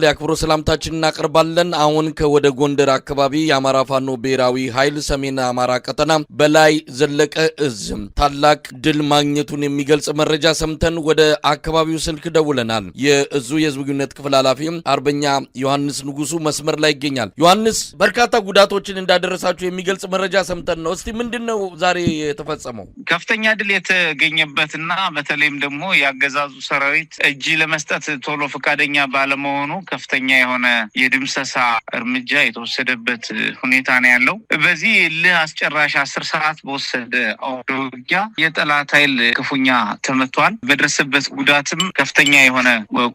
ለአክብሮ ሰላምታችንን እናቀርባለን። አሁን ከወደ ጎንደር አካባቢ የአማራ ፋኖ ብሔራዊ ኃይል ሰሜን አማራ ቀጠና በላይ ዘለቀ እዝ ታላቅ ድል ማግኘቱን የሚገልጽ መረጃ ሰምተን ወደ አካባቢው ስልክ ደውለናል። የእዙ የህዝብ ግንኙነት ክፍል ኃላፊ አርበኛ ዮሐንስ ንጉሱ መስመር ላይ ይገኛል። ዮሐንስ፣ በርካታ ጉዳቶችን እንዳደረሳችሁ የሚገልጽ መረጃ ሰምተን ነው። እስቲ ምንድነው ዛሬ የተፈጸመው? ከፍተኛ ድል የተገኘበትና በተለይም ደግሞ ያገዛዙ ሰራዊት እጅ ለመስጠት ቶሎ ፈቃደኛ ባለመሆኑ ከፍተኛ የሆነ የድምሰሳ እርምጃ የተወሰደበት ሁኔታ ነው ያለው። በዚህ ለአስጨራሽ 10 ሰዓት በወሰደ ውጊያ የጠላት ኃይል ክፉኛ ተመቷል። በደረሰበት ጉዳትም ከፍተኛ የሆነ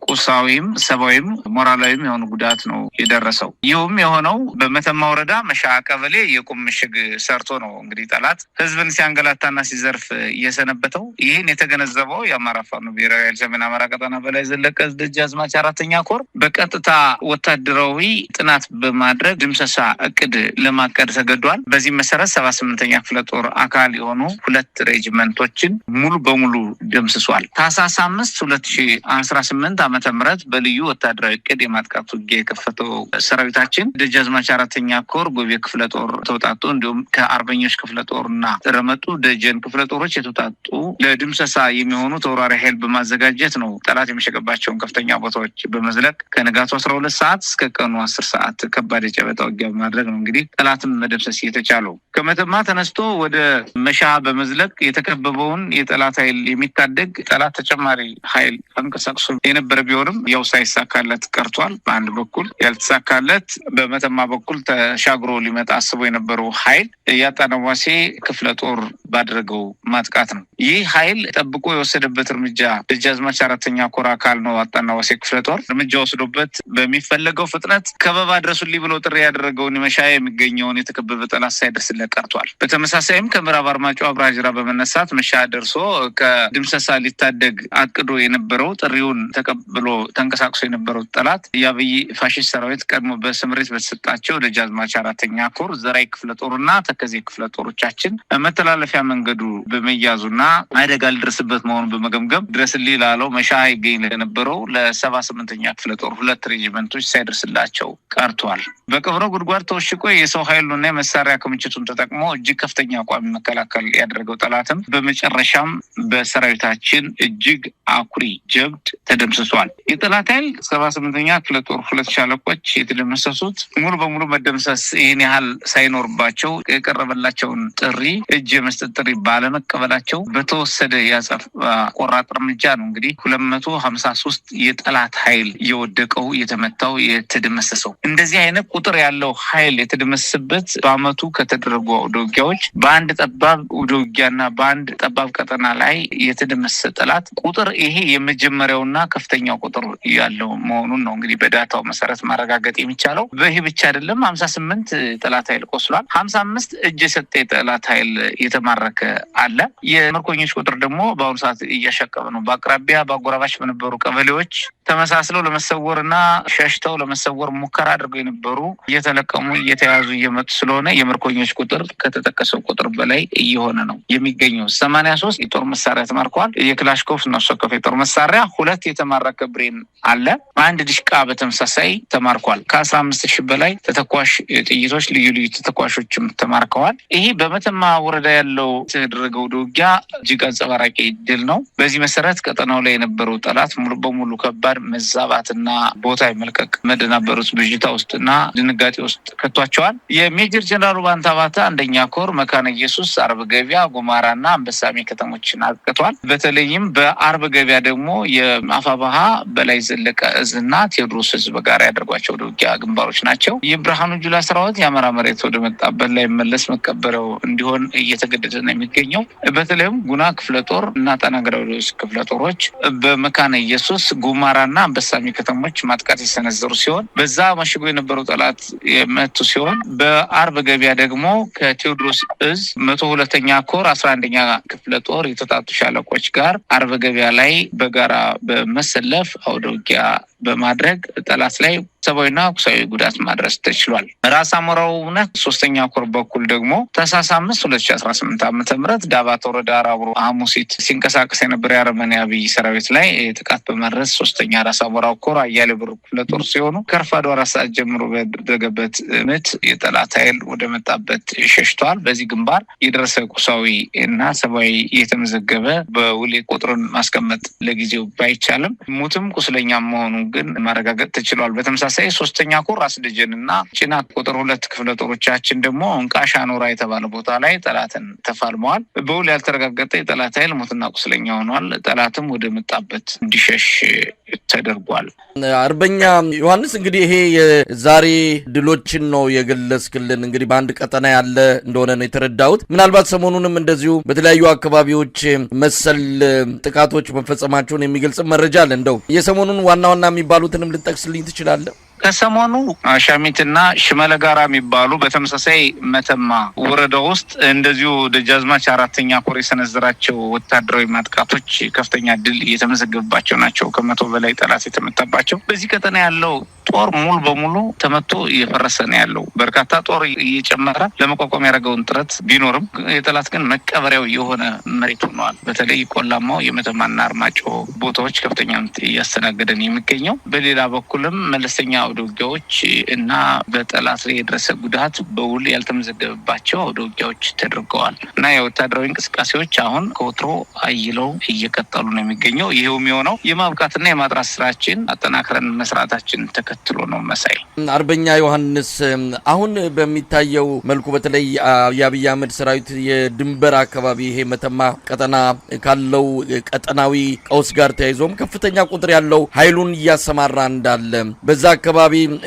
ቁሳዊም ሰብአዊም ሞራላዊም የሆነ ጉዳት ነው የደረሰው። ይህም የሆነው በመተማ ወረዳ መሻ ቀበሌ የቁም ምሽግ ሰርቶ ነው እንግዲህ ጠላት ህዝብን ሲያንገላታና ሲዘርፍ እየሰነበተው። ይህን የተገነዘበው የአማራ ፋኖ ብሔራዊ ኃይል ሰሜን አማራ ቀጠና በላይ ዘለቀ እዝ ደጃዝማች 4ኛ ኮር በቀጥታ ወታደራዊ ጥናት በማድረግ ድምሰሳ እቅድ ለማቀድ ተገዷል። በዚህ መሰረት 78ኛ ክፍለ ጦር አካል የሆኑ 2 ሬጅመንቶችን ሙሉ በሙሉ ደምስሷል። ታህሳስ 5 2018 ዓመተ ምህረት በልዩ ወታደራዊ እቅድ የማጥቃት ውጊያ የከፈተው ሰራዊታችን ደጃዝማች 4ኛ ኮር ጎቤ ክፍለ ጦር ተውጣጡ እንዲሁም ከአርበኞች ክፍለ ጦርና ረመጡ ደጀን ክፍለ ጦሮች የተውጣጡ ለድምሰሳ የሚሆኑ ተወራሪ ኃይል በማዘጋጀት ነው ጠላት የሚሸገባቸውን ከፍተኛ ቦታዎች በመዝለቅ ከንጋቱ 12 ሰዓት እስከ ቀኑ 10 ሰዓት ከባድ የጨበጣ ውጊያ በማድረግ ነው እንግዲህ ጠላትን መደምሰስ የተቻለው። ከመተማ ተነስቶ ወደ መሻ በመዝለቅ የተከበበውን የጠላት ኃይል የሚታደግ ጠላት ተጨማሪ ኃይል አንቀሳቅሶ የነበረ ቢሆንም ያው ሳይሳካለት ቀርቷል። በአንድ በኩል ያልተሳካለት በመተማ በኩል ተሻግሮ ሊመጣ አስቦ የነበረው ኃይል ያጣናዋሴ ክፍለ ጦር ባደረገው ማጥቃት ነው። ይህ ኃይል ጠብቆ የወሰደበት እርምጃ ደጃዝማች 4ኛ ኮር አካል ነው። አጣናዋሴ ክፍለ ጦር እርምጃ ወስዶበት በሚፈለገው ፍጥነት ከበባ ድረሱልኝ ብሎ ጥሪ ያደረገውን መሻ የሚገኘውን የተከበበ ጠላት ሳይደርስለት ቀርቷል። በተመሳሳይም ከምዕራብ አርማጭሆ አብራጅራ በመነሳት መሻ ደርሶ ከድምሰሳ ሊታደግ አቅዶ የነበረው ጥሪውን ተቀብሎ ተንቀሳቅሶ የነበረው ጠላት የአብይ ፋሽስት ሰራዊት ቀድሞ በስምሪት በተሰጣቸው ደጃዝማች 4ኛ ኮር ዘራይ ክፍለ ጦርና ተከዜ ክፍለ ጦሮቻችን መተላለፊያ መንገዱ በመያዙና አደጋ ሊደርስበት መሆኑን በመገምገም ድረስልኝ ላለው መሻ ይገኝ ለነበረው ለ78ኛ ክፍለ ጦር 2 ሬጅመንቶች ሳይደርስላቸው ቀርቷል። በቀብረ ጉድጓድ ተወሽቆ የሰው ኃይሉና የመሳሪያ ክምችቱን ተጠቅሞ እጅግ ከፍተኛ አቋም መከላከል ያደረገው ጠላትም በመጨረሻም በሰራዊታችን እጅግ አኩሪ ጀብድ ተደምስሷል። የጠላት ኃይል 78ኛ ክፍለ ጦር 2 ሻለቆች የተደመሰሱት ሙሉ በሙሉ መደምሰስ ይህን ያህል ሳይኖርባቸው የቀረበላቸውን ጥሪ እጅ የመስጠት ጥሪ ባለመቀበላቸው በተወሰደ ያጸፋ ቆራጥ እርምጃ ነው እንግዲህ 253 የጠላት ኃይል የወደቀው የተመታው የተደመሰሰው። እንደዚህ አይነት ቁጥር ያለው ኃይል የተደመሰሰበት በአመቱ ከተደረጉ ውጊያዎች በአንድ ጠባብ ውጊያና በአንድ ጠባብ ቀጠና ላይ የተደመሰሰ ጠላት ቁጥር ይሄ የመጀመሪያውና ከፍተኛው ቁጥር ያለው መሆኑን ነው እንግዲህ በዳታው መሰረት ማረጋገጥ የሚቻለው። በይህ ብቻ አይደለም፣ 58 ጠላት ኃይል ቆስሏል። 55 እጅ የሰጠ ጠላት ኃይል የተማረከ አለ። የምርኮኞች ቁጥር ደግሞ በአሁኑ ሰዓት እያሻቀበ ነው። በአቅራቢያ በአጎራባች በነበሩ ቀበሌዎች ተመሳስለው ለመሰወርና ሸሽተው ለመሰወር ሙከራ አድርገው የነበሩ እየተለቀሙ እየተያዙ እየመጡ ስለሆነ የምርኮኞች ቁጥር ከተጠቀሰው ቁጥር በላይ እየሆነ ነው የሚገኘው። 83 የጦር መሳሪያ ተማርከዋል። የክላሽኮቭ ነፍስ ወከፍ የጦር መሳሪያ 2 የተማረከ ብሬን አለ። 1 ዲሽቃ በተመሳሳይ ተማርኳል። ከ15,000 በላይ ተተኳሽ ጥይቶች ልዩ ልዩ ተተኳሾችም ተማርከዋል። ይሄ በመተማ ወረዳ ያለው የተደረገው ውጊያ እጅግ አንጸባራቂ ድል ነው። በዚህ መሰረት ቀጠናው ላይ የነበረው ጠላት ሙሉ በሙሉ ከባድ መዛባትና ቦታ የመልቀቅ መደናበሩት ብዥታ ውስጥና ድንጋጤ ውስጥ ከቷቸዋል። የሜጀር ጀነራል ባንታባታ 1ኛ ኮር መካነ ኢየሱስ፣ አርብ ገበያ፣ ጉማራና አንበሳሜ ከተሞችን አጥቅቷል። በተለይም በአርብ ገበያ ደግሞ የአፋባሃ በላይ ዘለቀ እዝና ቴዎድሮስ እዝ በጋራ ያደርጓቸው ውጊያ ግንባሮች ናቸው። የብርሃኑ ጁላ ሰራዊት የአማራ መሬት ወደ መጣበት ላይ መለስ መቀበረው እንዲሆን እየተገደደ ነው የሚገኘው። በተለይም ጉና ክፍለ ጦር እና ጣናግራውስ ክፍለ ጦሮች በመካነ ኢየሱስ ጉማራና አንበሳሜ ከተሞች ማጥቃት የሰነዘሩ ሲሆን በዛ መሽጎ የነበረው ጠላት የመቱ ሲሆን በአርብ ገበያ ደግሞ ከቴዎድሮስ እዝ 102ኛ ኮር 11ኛ ክፍለ ጦር የተጣጡ ሻለቆች ጋር አርብ ገበያ ላይ በጋራ በመሰለፍ አውደ ውጊያ በማድረግ ጠላት ላይ ሰብአዊና ቁሳዊ ጉዳት ማድረስ ተችሏል። ራስ አሞራውነት 3ኛ ኮር በኩል ደግሞ ታህሳስ 5 2018 ዓ.ም ዳባት ወረዳ ራብሮ ሐሙሲት ሲንቀሳቀስ የነበረ የአረመኔ አብይ ሰራዊት ላይ ጥቃት በማድረስ 3ኛ ራስ አሞራው ኮር አያሌው ብሩ ክፍለ ጦር ሲሆኑ ከረፋዱ 4 ሰዓት ጀምሮ በደረገበት ምት የጠላት ኃይል ወደ መጣበት ሸሽቷል። በዚህ ግንባር የደረሰ ቁሳዊ እና ሰብአዊ የተመዘገበ በውል ቁጥሩን ማስቀመጥ ለጊዜው ባይቻልም ሙትም ቁስለኛ መሆኑ ግን ማረጋገጥ ተችሏል። በተመሳሳይ 3ኛ ኮር ራስ ደጀንና ጭና ቁጥር 2 ክፍለ ጦሮቻችን ደግሞ እንቃሻ ኖራ የተባለ ቦታ ላይ ጠላትን ተፋልመዋል። በውል ያልተረጋገጠ የጠላት ኃይል ሙትና ቁስለኛ ሆኗል። ጠላትም ወደ መጣበት እንዲሸሽ ተደርጓል። አርበኛ ዮሐንስ እንግዲህ ይሄ የዛሬ ድሎችን ነው የገለጽክልን። እንግዲህ በአንድ ቀጠና ያለ እንደሆነ ነው የተረዳሁት። ምናልባት ሰሞኑንም እንደዚሁ በተለያዩ አካባቢዎች መሰል ጥቃቶች መፈጸማቸውን የሚገልጽ መረጃ አለ። እንደው የሰሞኑን ዋና ዋና የሚባሉትንም ልጠቅስልኝ ትችላለህ? ከሰሞኑ ሻሚትና ሽመለ ጋራ የሚባሉ በተመሳሳይ መተማ ወረዳ ውስጥ እንደዚሁ ደጃዝማች 4ኛ ኮር የሰነዘራቸው ወታደራዊ ማጥቃቶች ከፍተኛ ድል እየተመዘገበባቸው ናቸው። ከ100 በላይ ጠላት የተመታባቸው። በዚህ ቀጠና ያለው ጦር ሙሉ በሙሉ ተመቶ እየፈረሰ ነው ያለው። በርካታ ጦር እየጨመረ ለመቋቋም ያደረገውን ጥረት ቢኖርም የጠላት ግን መቀበሪያው የሆነ መሬት ሆነዋል። በተለይ ቆላማው የመተማና አርማጭሆ ቦታዎች ከፍተኛ እያስተናገደን የሚገኘው። በሌላ በኩልም መለስተኛ አውደ ውጊያዎች እና በጠላት ላይ የደረሰ ጉዳት በውል ያልተመዘገበባቸው አውደ ውጊያዎች ተደርገዋል እና የወታደራዊ እንቅስቃሴዎች አሁን ከወትሮ አይለው እየቀጠሉ ነው የሚገኘው። ይሄው የሚሆነው የማብቃትና የማጥራት ስራችን አጠናክረን መስራታችን ተከትሎ ነው። መሳይ አርበኛ ዮሐንስ አሁን በሚታየው መልኩ በተለይ የአብይ አህመድ ሰራዊት የድንበር አካባቢ ይሄ መተማ ቀጠና ካለው ቀጠናዊ ቀውስ ጋር ተያይዞም ከፍተኛ ቁጥር ያለው ኃይሉን እያሰማራ እንዳለ በዛ አካባቢ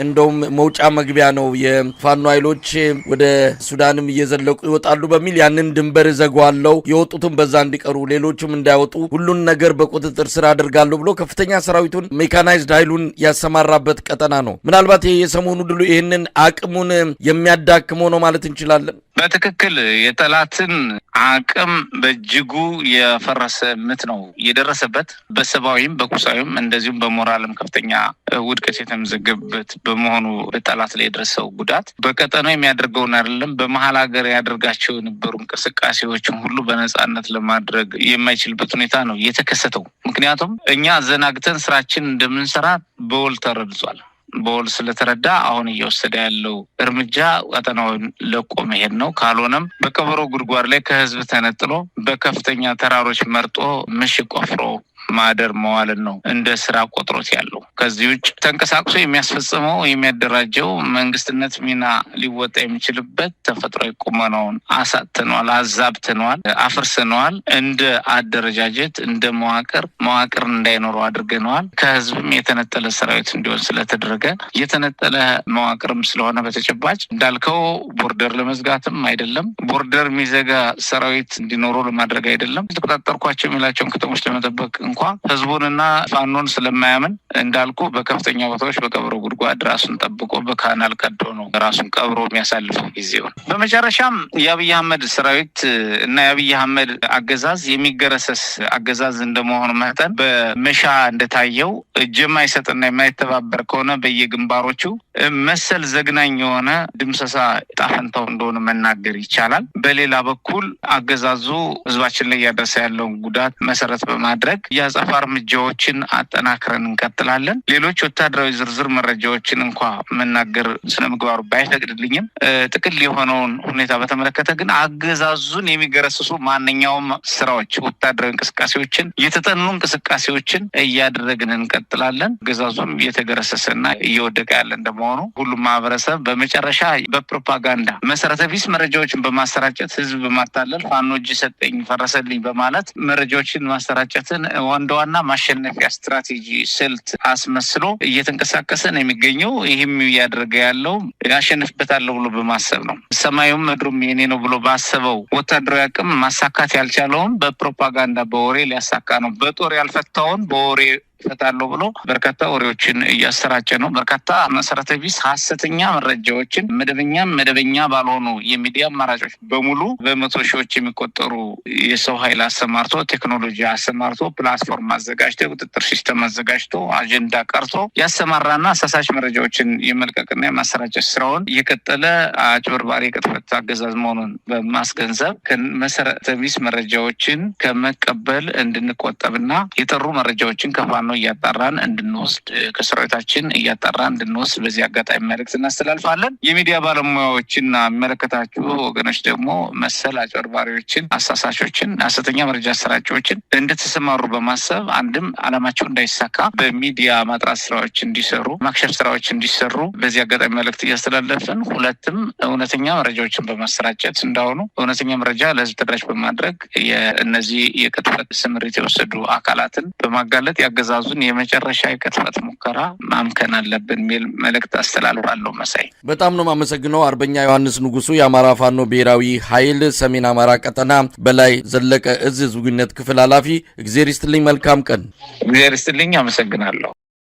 እንደውም መውጫ መግቢያ ነው የፋኖ ኃይሎች ወደ ሱዳንም እየዘለቁ ይወጣሉ በሚል ያንን ድንበር ዘጓለው የወጡትም በዛ እንዲቀሩ ሌሎችም እንዳይወጡ ሁሉን ነገር በቁጥጥር ስር አድርጋለሁ ብሎ ከፍተኛ ሰራዊቱን ሜካናይዝድ ኃይሉን ያሰማራበት ቀጠና ነው። ምናልባት የሰሞኑ ድሉ ይህንን አቅሙን የሚያዳክመው ነው ማለት እንችላለን። በትክክል የጠላትን አቅም በእጅጉ የፈረሰ ምት ነው የደረሰበት። በሰብአዊም በቁሳዊም እንደዚሁም በሞራልም ከፍተኛ ውድቀት የተመዘገበበት በመሆኑ በጠላት ላይ የደረሰው ጉዳት በቀጠናው የሚያደርገውን አይደለም በመሀል ሀገር ያደርጋቸው የነበሩ እንቅስቃሴዎችን ሁሉ በነጻነት ለማድረግ የማይችልበት ሁኔታ ነው የተከሰተው። ምክንያቱም እኛ ዘናግተን ስራችን እንደምንሰራ በውል ተረድጿል። በውል ስለተረዳ አሁን እየወሰደ ያለው እርምጃ ቀጠናውን ለቆ መሄድ ነው። ካልሆነም በቀበሮ ጉድጓድ ላይ ከህዝብ ተነጥሎ በከፍተኛ ተራሮች መርጦ ምሽግ ቆፍሮ ማደር መዋልን ነው እንደ ስራ ቆጥሮት ያለው። ከዚህ ውጭ ተንቀሳቅሶ የሚያስፈጽመው የሚያደራጀው መንግስትነት ሚና ሊወጣ የሚችልበት ተፈጥሯዊ ቁመናውን አሳጥተነዋል፣ አዛብተነዋል፣ አፍርሰነዋል። እንደ አደረጃጀት እንደ መዋቅር እንዳይኖረው አድርገነዋል። ከህዝብም የተነጠለ ሰራዊት እንዲሆን ስለተደረገ የተነጠለ መዋቅርም ስለሆነ በተጨባጭ እንዳልከው ቦርደር ለመዝጋትም አይደለም፣ ቦርደር የሚዘጋ ሰራዊት እንዲኖረው ለማድረግ አይደለም፣ ተቆጣጠርኳቸው የሚላቸውን ከተሞች ለመጠበቅ እንኳ ህዝቡንና ፋኖን ስለማያምን እንዳልኩ በከፍተኛ ቦታዎች በቀብሮ ጉድጓድ ራሱን ጠብቆ በካናል ቀዶ ነው ራሱን ቀብሮ የሚያሳልፈው ጊዜውን። በመጨረሻም የአብይ አህመድ ሰራዊት እና የአብይ አህመድ አገዛዝ የሚገረሰስ አገዛዝ እንደመሆኑ መጠን በመሻ እንደታየው እጅ የማይሰጥና የማይተባበር ከሆነ በየግንባሮቹ መሰል ዘግናኝ የሆነ ድምሰሳ ጣፈንታው እንደሆነ መናገር ይቻላል። በሌላ በኩል አገዛዙ ህዝባችን ላይ እያደረሰ ያለውን ጉዳት መሰረት በማድረግ የአጸፋ እርምጃዎችን አጠናክረን እንቀጥላለን። ሌሎች ወታደራዊ ዝርዝር መረጃዎችን እንኳ መናገር ስነ ምግባሩ ባይፈቅድልኝም ጥቅል የሆነውን ሁኔታ በተመለከተ ግን አገዛዙን የሚገረስሱ ማንኛውም ስራዎች፣ ወታደራዊ እንቅስቃሴዎችን፣ የተጠኑ እንቅስቃሴዎችን እያደረግን እንቀጥላለን። አገዛዙም እየተገረሰሰና እየወደቀ ያለ እንደመሆኑ ሁሉም ማህበረሰብ በመጨረሻ በፕሮፓጋንዳ መሰረተ ቢስ መረጃዎችን በማሰራጨት ህዝብ በማታለል ፋኖ እጅ ሰጠኝ ፈረሰልኝ በማለት መረጃዎችን ማሰራጨትን ዋና ማሸነፊያ ስትራቴጂ ስልት አስመስሎ እየተንቀሳቀሰ ነው የሚገኘው። ይህም እያደረገ ያለው ያሸንፍበታለሁ ብሎ በማሰብ ነው። ሰማዩም ምድሩም የኔ ነው ብሎ ባሰበው ወታደራዊ አቅም ማሳካት ያልቻለውን በፕሮፓጋንዳ በወሬ ሊያሳካ ነው። በጦር ያልፈታውን በወሬ ፈታለሁ ብሎ በርካታ ወሬዎችን እያሰራጨ ነው። በርካታ መሰረተ ቢስ ሐሰተኛ መረጃዎችን መደበኛ ባልሆኑ የሚዲያ አማራጮች በሙሉ በመቶ ሺዎች የሚቆጠሩ የሰው ኃይል አሰማርቶ ቴክኖሎጂ አሰማርቶ ፕላትፎርም አዘጋጅቶ ቁጥጥር ሲስተም አዘጋጅቶ አጀንዳ ቀርቶ ያሰማራና አሳሳች መረጃዎችን የመልቀቅና የማሰራጨት ስራውን እየቀጠለ አጭበርባሪ ቅጥፈት አገዛዝ መሆኑን በማስገንዘብ መሰረተ ቢስ መረጃዎችን ከመቀበል እንድንቆጠብና የጠሩ መረጃዎችን ከፋኖ እያጣራን እንድንወስድ ከሰራዊታችን እያጣራን እንድንወስድ በዚህ አጋጣሚ መልእክት እናስተላልፋለን። የሚዲያ ባለሙያዎችና የሚመለከታችሁ ወገኖች ደግሞ መሰል አጭበርባሪዎችን፣ አሳሳሾችን፣ ሐሰተኛ መረጃ አሰራጮችን እንድትሰማሩ በማሰብ አንድም አላማቸው እንዳይሳካ በሚዲያ ማጥራት ስራዎች እንዲሰሩ፣ ማክሸፍ ስራዎች እንዲሰሩ በዚህ አጋጣሚ መልእክት እያስተላለፍን፣ ሁለትም እውነተኛ መረጃዎችን በማሰራጨት እንዳሆኑ እውነተኛ መረጃ ለህዝብ ተደራሽ በማድረግ የእነዚህ የቅጥፈት ስምሪት የወሰዱ አካላትን በማጋለጥ ያገዛዙን የመጨረሻ የቅጥፈት ሙከራ ማምከን አለብን የሚል መልእክት አስተላልፋለሁ። መሳይ በጣም ነው የማመሰግነው። አርበኛ ዮሐንስ ንጉሱ የአማራ ፋኖ ብሔራዊ ኃይል ሰሜን አማራ ቀጠና በላይ ዘለቀ እዝ ዝግጁነት ክፍል ኃላፊ። እግዚአብሔር ይስጥልኝ። መልካም ቀን። እግዚአብሔር ይስጥልኝ። አመሰግናለሁ።